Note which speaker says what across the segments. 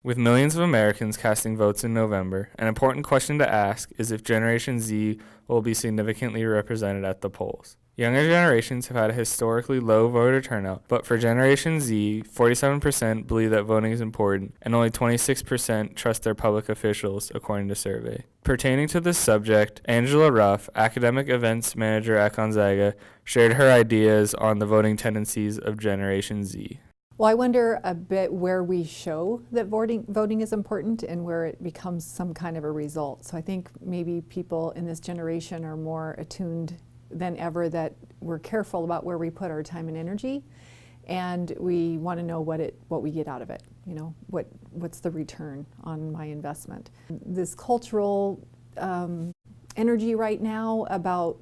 Speaker 1: With millions of Americans casting votes in November, an important question to ask is if Generation Z will be significantly represented at the polls. Younger generations have had a historically low voter turnout, but for Generation Z, 47% believe that voting is important, and only 26% trust their public officials, according to survey. Pertaining to this subject, Angela Ruff, academic events manager at Gonzaga, shared her ideas on the voting tendencies of Generation Z.
Speaker 2: Well, I wonder a bit where we show that voting is important and where it becomes some kind of a result. So I think maybe people in this generation are more attuned than ever that we're careful about where we put our time and energy, and we want to know what we get out of it. You know, what's the return on my investment? This cultural energy right now about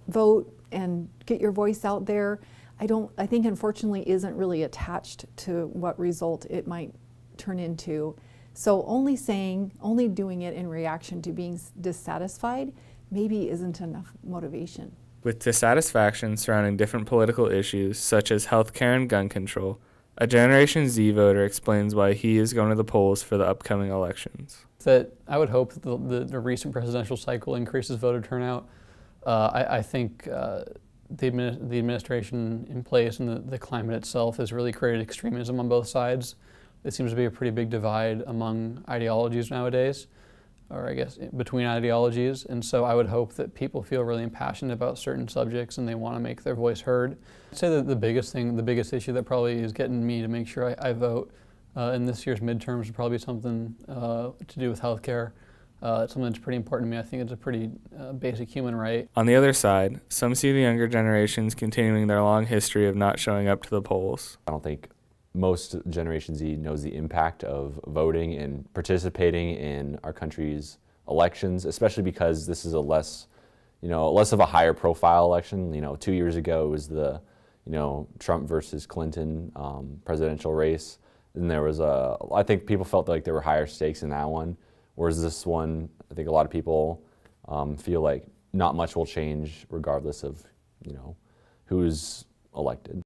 Speaker 2: vote and get your voice out there, I think unfortunately isn't really attached to what result it might turn into. So only doing it in reaction to being dissatisfied maybe isn't enough motivation.
Speaker 1: With dissatisfaction surrounding different political issues such as healthcare and gun control, a Generation Z voter explains why he is going to the polls for the upcoming elections.
Speaker 3: That I would hope that the recent presidential cycle increases voter turnout. I think the administration in place and the climate itself has really created extremism on both sides. There seems to be a pretty big divide among ideologies nowadays, or I guess between ideologies. And so I would hope that people feel really impassioned about certain subjects and they want to make their voice heard. I'd say that the biggest issue that probably is getting me to make sure I vote in this year's midterms would probably be something to do with healthcare. It's something that's pretty important to me. I think it's a pretty basic human right.
Speaker 1: On the other side, some see the younger generations continuing their long history of not showing up to the polls.
Speaker 4: I don't think most Generation Z knows the impact of voting and participating in our country's elections, especially because this is less of a higher profile election. 2 years ago it was the, Trump versus Clinton presidential race, and there was I think people felt like there were higher stakes in that one. Whereas this one, I think a lot of people feel like not much will change regardless of, who's elected.